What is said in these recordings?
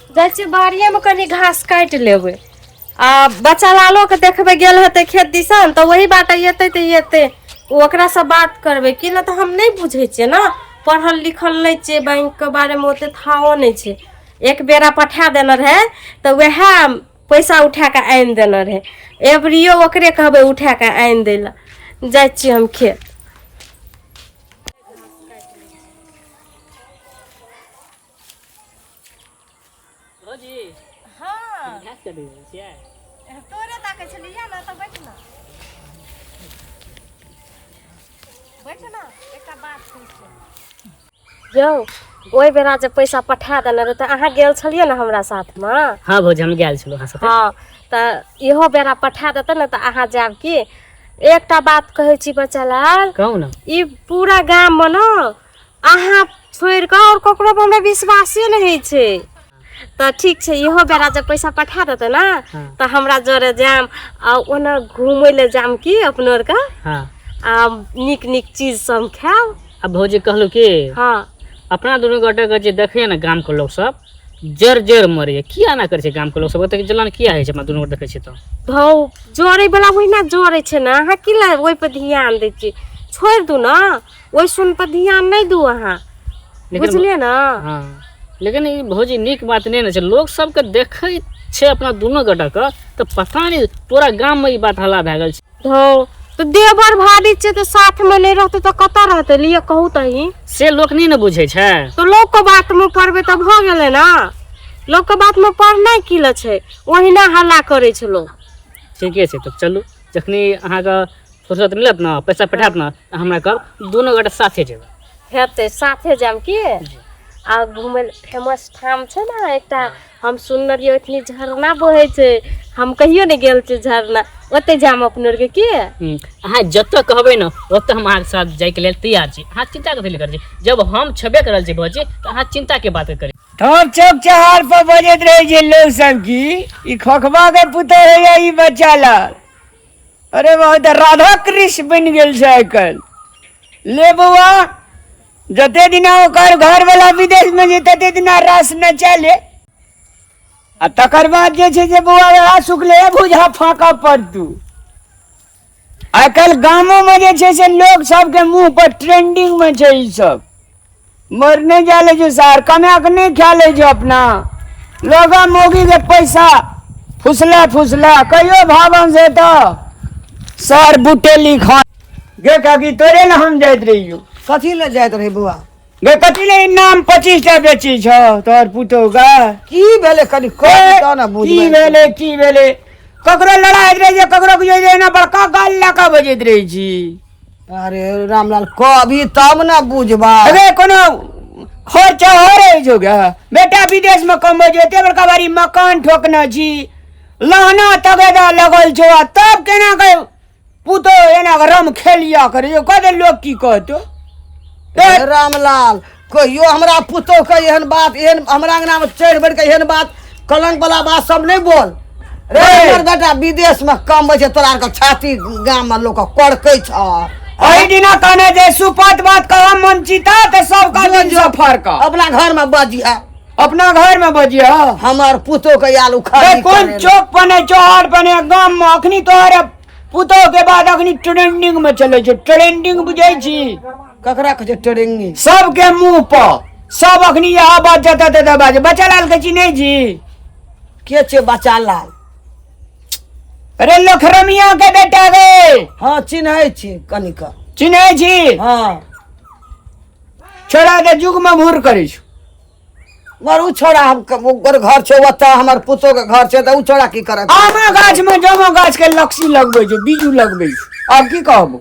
जाइ छी बाड़िए में कनी घास काटि लेबै आ बच्चा लालो के देखबे गेल हेतै खेत दिसन तऽ वही बात एतै तऽ एतै ओकरा से बात करबै कि ना। तऽ हम नहीं बुझे छियै ना, पढ़ल लिखल नहीं छियै, बैंक के बारे में ओते थाओ नहीं छै। एक बेरा पठा देने रहे तऽ वह पैसा उठा के आनि देने रहे, एबरियो ओकरे कहबै उठा के आनि दै लए। जाइ छियै हम खेत। हाँ तोरे ताकै छलियै ना, तऽ बैठ ना एकटा बात छै। यौ ओहि बेरा जे पैसा पठा देने रहे तऽ अहाँ गेल छलियै ना हमरा साथ में? हाँ भौजी हम गेल छलहुँ अहाँ साथे। हाँ तऽ इहो बेरा पठा देतै ना तऽ अहाँ जायब की। एकटा बात कहै छी बच्चा लाल, कहू ना। ई पूरा गाम में ना अहाँ छोड़ कऽ और ककरो पर हमरा विश्वासे नहीं होइ छै। तऽ ठीक छै, इहो बेरा जब पैसा पठा देतै ना तऽ हमरा जोरे जाम आ ओना घूमै ले जाम की अपनो आर के। हाँ आ नीक नीक चीज सब खाएब। अब भौजी कहलू की हाँ अपना दुनू गोटे के जे देखिए ना गाम के लोग सब जर जर मरे किया ना करे छै गाम के लोग सब ओते जलन किया है छै अपना दुनू गोटे देखै छै। तो धौ जोरे वाला ओहिना जोरे छै ना, अहाँ की ला ओइ पर ध्यान दै छी। छोड़ दू ना, ओइ सुन पर ध्यान नहीं दू अहाँ, बुझलिए ना। हाँ लेकिन ई भौजी नीक बात नहीं ना छै, लोग सबके देखै छै अपना दुनू गोटे के तो पता नहीं पूरा गाम में ई बात हल्ला भए गेल छै। धौ तो देवर भारी छै तो साथ में नहीं रहते तो कतऽ रहते लिए कहू तही। से लोग नहीं ना बुझे छै। तो लोग के बात में पड़बे तो भ गेले ना, लोग के बात में पड़ना की ल छै, ओहिना हल्ला करे छै लोग। ठीके छै तो चलू, जखनी अहाँ के फुर्सत मिलत ना पैसा पठात ना हमरा कब दुनू गोटे साथे जेबै। हेते साथे जाम की। आ घूमे फेमस ठाम छै ना एकटा, हम सुनने रहिए इतनी झरना बहे छै, हम कहियो नहीं गेल छी झरना, ओते जाम अपने के की। अहाँ जतऽ कहबै ना ओतऽ हम अहाँके साथ जाय के लेल तैयार छी, अहाँ चिंता कथी लेल करै छी। जब हम छबे करल छी भौजी तऽ अहाँ चिंता के बात करी। हम चौक चहार पर बजैत रहे छै लोग सब की ई खोखबा के पुतौ है ई बच्चा लाल। अरे बहुत राधा कृष्ण बन गेल छै आइकाल्हि। ले बौआ जते दिना ओकर घर वाला विदेश में जे तते दिना रस न चले आ तकर बाद जे छै जे बौआ वएह सुखले बुझा फाका पड़तू। आइकाल्हि गामों में जे छै से लोग सबके मुंह पर ट्रेंडिंग में छै ई सब। मरने जाले जो सार कमा के नहीं खा ले जो अपना लोगा मोगी के पैसा फुसला फुसला कहियो भावन से तो सर बुटेली खान गे काकी तोरे ना हम जाइत रहियो। कथी ले जाइत रही बुआ? गे कथी ले नाम 25 टा बेची छ तोर पुतो का की भेले कनी कह ना बुझबै। की भेले ककरो लड़ाई रहे जे ककरो बुझे जे ना बड़का गाल लका बजैत रही छी। अरे रामलाल कभी तब ना बुझबा। अरे कोनो खर्चा हो रही जो गे बेटा विदेश में कम जेते बड़का बारी मकान ठोकना छी लहना तगेदा लगल छो तब केना के पुतो एना रम खेलिया करे जो कदे लोग की कहतो। अरे रामलाल कहियो हमरा पुतो के एहन बात एहन हमरा अंगना में चढ़ बढ़ के एहन बात कलंक वाला बात सब नहीं बोल। रे हमर बेटा विदेश में कम बचे तोरा के छाती गाम में लोग कड़कै छ। ओही दिना कहने जे सुपत बात कह मन चिता त सब का दिन सफर का अपना घर में बजिया अपना घर में बजिया हमर पुतो के याल उखाड़ी कौन चौक बने चौहार बने गाम में अखनी तोहरे पुतो के बाद अखनी ट्रेंडिंग में चले छै। ट्रेंडिंग बुझै छी ककरा कहे ट्रेंडिंग सबके मुंह पर सब अखनी यहाँ बात जाता ते बाजे बच्चा लाल के चिन्है छी के छे बच्चा लाल? अरे लखरमिया के बेटा गे। हाँ चिन्है छी कनिक चिन्है छी। हाँ छोड़ा के जुग में भूर करै छु मर उ छोड़ा हम ओकर घर छे ओतऽ हमर पुतो के घर छे त उ छोड़ा की करत? आमा गाछ में जमा गाछ के लक्ष्मी लगबै छै बीजू लगबै छै अब की कहबो।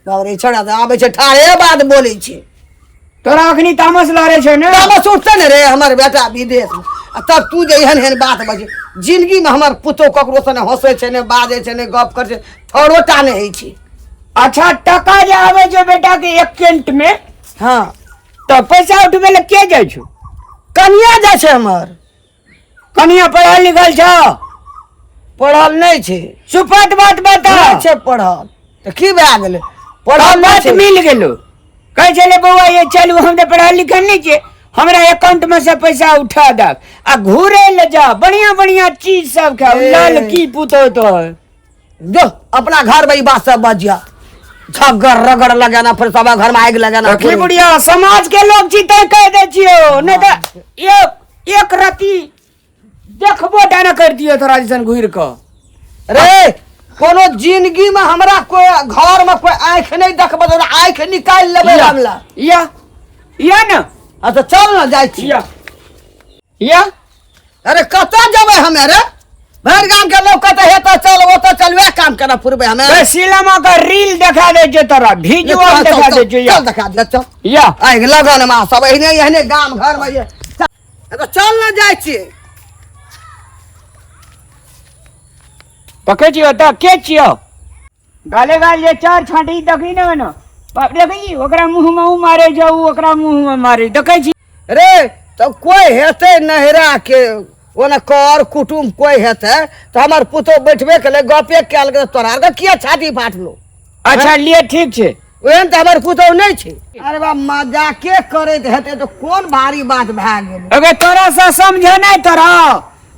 बाबू रे छोड़ा त आबै छे ठाड़े बात बोलै छे। तोरा अखनी तामस लारे छै ने तामस उठते ने रे हमर बेटा विदेश में आ तब तू जे एहन एहन बात बजे जिंदगी में हमर पुतो ककरो से ने हंसे छे ने बाजे छे ने गप करे छे थोड़ोटा ने है छे। अच्छा टका जे आवे छै बेटा के अकाउंट में हाँ तो पैसा उठबे ले के जाय छो? कनिया जाय छे हमर। कनिया पढ़ल लिखल छ? पढ़ल नहीं छे। सुपत बात बता नहीं छे पढ़ल त की भए गेले पढ़ल बात नहीं मिल गेलो कहे चले बउआ ये चलू हम तो पढ़ल लिखल नहीं छे हमरा अकाउंट में से पैसा उठा दक आ घूरे ले जा, बढ़िया बढ़िया चीज सब खा। ए। लाल की पुतो तो जो अपना घर में ई बात सब बजिया, झगड़ रगड़ लगाना, फिर सब घर में आग लगाना। रखी बुढ़िया समाज के लोग जीते कह दे छियो, नहीं तो एक राती देखबो डाना कर दियो तोरा जैसन घूर के। रे कोनो जिंदगी में हमरा कोई घर में कोई आंख नहीं देखबो तो आंख निकाल लेबे रामलाल। या ना अच्छा चल ना जाय छी। या अरे कत जबे हमे रे? भर गांव के लोग कहते हे तो चल वो तो चलवे काम करना पुरबे हमें। बे सिनेमा का रील दिखा दे जो तोरा, विजुअल दिखा दे जो। चल दिखा दे चल। या आइ लगन में सब एहने एहने गांव घर में ये तो चल ना जाय छी। पके छियो त के छियो? गाले गाल ये चार छाटी देखी न न बाप देखी ओकरा मुंह में ऊ मारे जाऊ, ओकरा मुंह में मारे देखे छी। रे तो कोई हेते नहरा के ओने कर कुटुम कोई हेते तो हमार पुतो बैठबे के ले गपे कैल के तोरा के किया छाती फाटलो। अच्छा लिए ठीक छे, ओहन तो हमार पुतो नहीं छे। अरे बा मजाके करत हेते तो कौन भारी बात भै गेल। अबे तोरा से समझे नहीं तोरा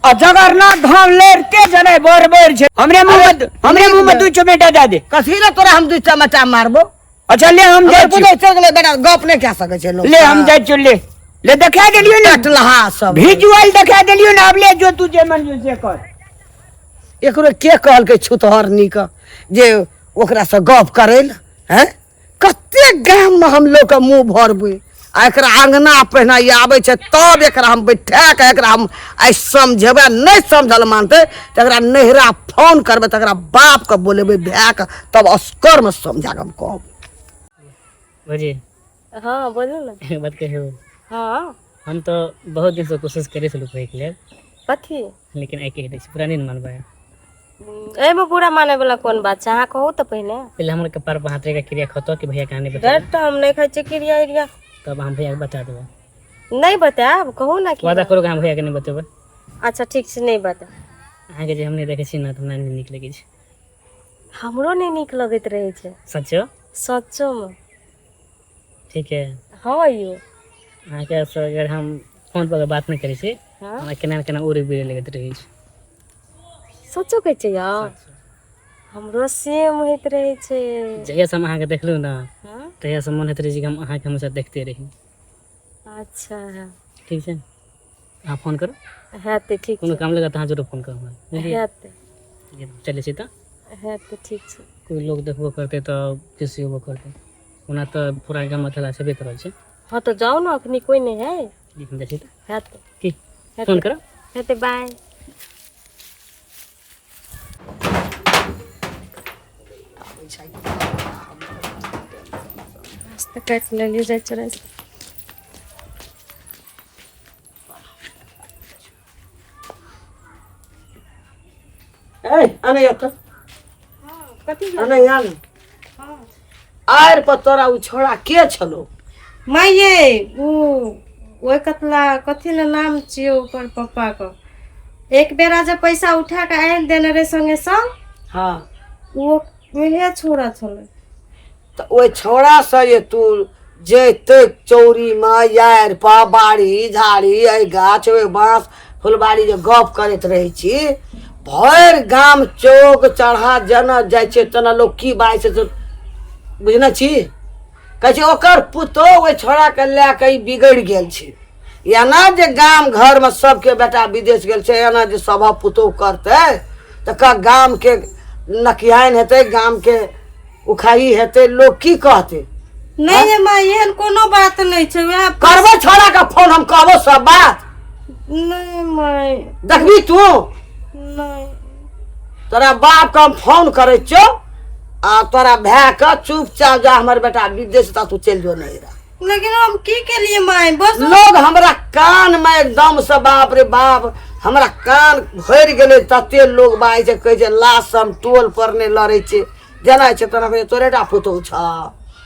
और जगरनाथ धाम लेर के जने बोर छे। हमरे मुंह में दू चमेटा दे दे। कथी रे तोरा हम दू चमचा मारबो? अच्छा ले हम जाय पुतो चल गेले बेटा गप नहीं कह सके छे लोग। ले हम जाय चल ले दिखा देलियो ना टटलहा सब विजुअल दिखा देलियो ना। अब ले जो तू जे मन से कर। एकरो के कहल के छुतहर निक जे ओकरा से गप करेल हैं? कते गाम में हम लोग के मुंह भरबे आ एकरा अंगना पहिना आवे छे तब एकरा हम बैठा के एकरा हम आई समझेबे। नहीं समझल मानते त एकरा नहरा फोन करबे त एकरा बाप के बोलेबे भै के तब अस्कर में समझा के हम कहब। भौजी हाँ बोलो ना। एक बात कहियो, हाँ हम तो बहुत दिन से कोशिश करे छलू कहै के लेल, कथी लेकिन आइ कहि दै छी पूरा नहीं मानबै। एमे पूरा माने वाला कौन बात छै? अहाँ कहू तो पहले। पहले हमर कपार पर हाथ रख के क्रिया खतो कि भैया कहानी बता, डर तो हम नहीं खाई छी क्रिया एरिया। तब हम भैया के बता देबै। नहीं बताब, कहू ना कि वादा करो कि हम भैया के नहीं बतेबै। अच्छा ठीक से नहीं बता। अहाँ के जे हम नहीं देखे छी ना त हमरा नहीं नीक लगे छै। हमरो नहीं नीक लगैत रहे छै सच्चो? सच्चो में। ठीक है। हाँ यो अहाँ के से अगर हम फोन पर बात नहीं करै छी हाँ हमरा केना केना उड़े बिरे लगैत रहै छै। सच्चो कहै छै यार, हमरो सेम होइत रहे छै। जहिया से हम अहाँ के देखलू ना हाँ तहिया से मन होइत रहे छै कि हम अहाँ के हमेशा देखते रही। अच्छा ठीक छै, अहाँ फोन करू, हेतै ठीक कोनो छै। काम लगा तो अहाँ जरूर फोन करू हमरा, बुझलियै? हेतै चलै छी त हेतै ठीक छै। कोई लोग देखबो करते तो किसी होबो करते, ओना तो पूरा गाँव में थला छेबे करै छै। हाँ तो जाओ ना, अखनी कोई नहीं है। लेकिन देखी त हेतै की फोन करो। हेतै बाय। रास्ता काट लेलिए जाय चले। ए अने यत कथी अने यान आर पर तोरा उ छोड़ा के छलो? माये वो कतला कथी ना नाम छियो ओकर पापा को। एक बेरा जब पैसा उठा के आयल देने रे संगे संग, हां वो वहे छोड़ा छले। त ओइ छोड़ा से ये तू जेते चौरी में यार पा बाड़ी झाड़ी ए गाछ ए बांस फुलबाड़ी जे गप करैत रहै छी, भर गाम चौक चढ़ा जना जाय छै तना लोग की बाय छै बुझना छी। कहै छै ओकर पुतो ओइ छोड़ा के ले के ई बिगड़ गेल छै। एना जे गाम घर में सबके बेटा विदेश गेल छै, एना जे सभा पुतो करते त का गाम के नकियान हेतै, गाम के उखाई हेतै, लोग की कहते? नहीं है माँ, एहन कोनो बात नहीं छै। वह करबो छोड़ा का फोन हम कहबो सब बात नहीं माय, देखबी तू नहीं तोरा बाप का हम फोन करे छो आ तोरा भै का चुपचाप जा हमर बेटा विदेश ता तू चल जो नहीं रहा। लेकिन हम की के लिए माय? बस लोग हमरा कान में एकदम से बाप रे बाप हमरा कान भर गेले तते लोग बाई छै कहे छै लाश हम टोल पर ने लड़े छै जना छै तना कहे तोरेटा पुतो छ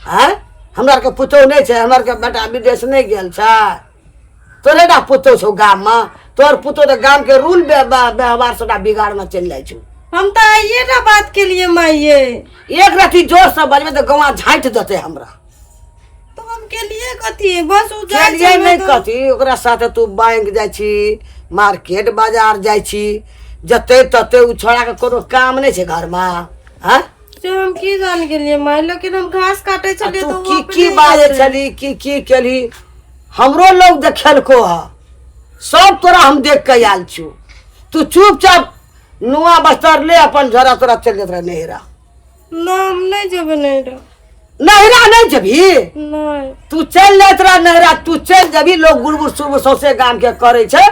हैं? हमरा के पुतो नहीं छै, हमरा के बेटा विदेश नहीं गेल छै, तोरेटा पुतो छौ गाम में। तोर पुतो तो गाम के रूल व्यवहार सबटा बिगाड़ में चल जाय छौ। हम तो आइए ना बात के लिए माये। एक रति जोर से बजबे तो गवा झाँट देते हमरा। तो हम के लिए कथी बस चलिए नहीं कथी ओकरा साथे तू बैंक जाइ छी मार्केट बाजार जाइ छी जते तते उ छोड़ा के कोनो काम नहीं छे घर में हां जो हम की जान के लिए माय लेकिन हम घास काटे चले तू तो की बाजे चली की केली हमरो लोग देखलको ह सब तोरा हम देख के आयल छु तू चुपचाप नुआ बस्तर ले अपन झरा तोरा चल जेत रह नहरा ना हम नहीं जबे नहीं रे नहरा नहीं जबी नहीं तू चल जात रह नहरा तू चल जबी लोग गुड़गुड़ सुबह सौसे गाम के करे छे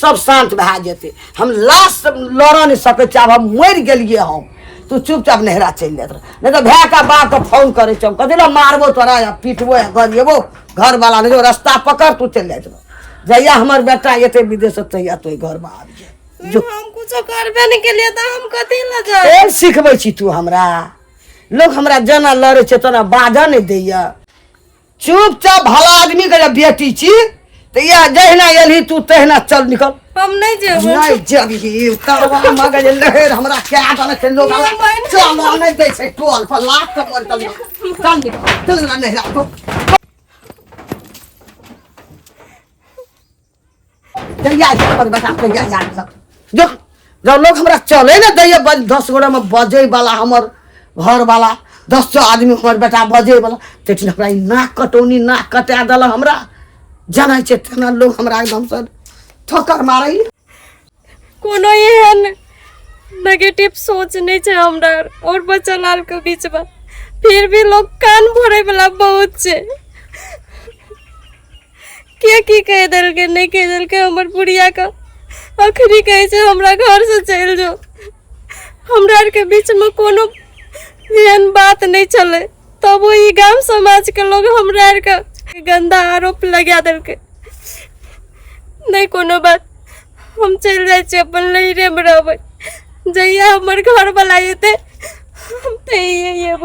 सब शांत भा जेते हम लाश लड़ नहीं सके चाहे हम मर गेलिए हम तू चुपचाप नहरा चल जात रह नहीं तो भै का बाप को फोन करे छम कथि ला मारबो तोरा या पीटबो या गरिएबो घर वाला ने जो रास्ता पकड़ तू चल जात रह जइया हमर बेटा एते विदेश से तइया तो घर में आबि जाए जो हम कुछ करबे नहीं के लिए तो हम कथी ला जाए ए सिखबै छी तू हमरा लोग हमरा जना लड़े छे तोरा बाधा नहीं दैया चुपचाप भला आदमी के जब बेटी छी तो या जहिना एलही तू तहिना चल निकल हम नहीं जेबे नहीं जबी तरवा मगज लहर हमरा क्या जाने से लोग चल नहीं दे से टोल पर लाख के पर चल निकल चल ना नहीं तो जइया पर बता के जा जो जब लोग हमरा चले ना दैया 10 गोड़ा में बजे वाला हमर घर वाला 10 आदमी हमर बेटा बजे वाला तेठिन हमरा नाक कटौनी नाक कटा दल हमरा जाना छे तेना लोग हमरा एकदम से ठोकर मारई कोनो एहन नेगेटिव सोच नहीं छे हमरा और बच्चा लाल के बीच में फिर भी लोग कान भरे वाला बहुत छे के की कह दिल के नहीं कह दिल के हमर बुढ़िया का आखिरी कहे छे हमरा घर से चल जो हमरा के बीच में कोनो एहन बात नहीं चले तब वो ई गांव समाज के लोग हमरा के गंदा आरोप लगा दिल के नहीं कोनो बात हम चल जाए छे अपन लहरे में रहबै जइया हमर घर वाला एते हम ते ये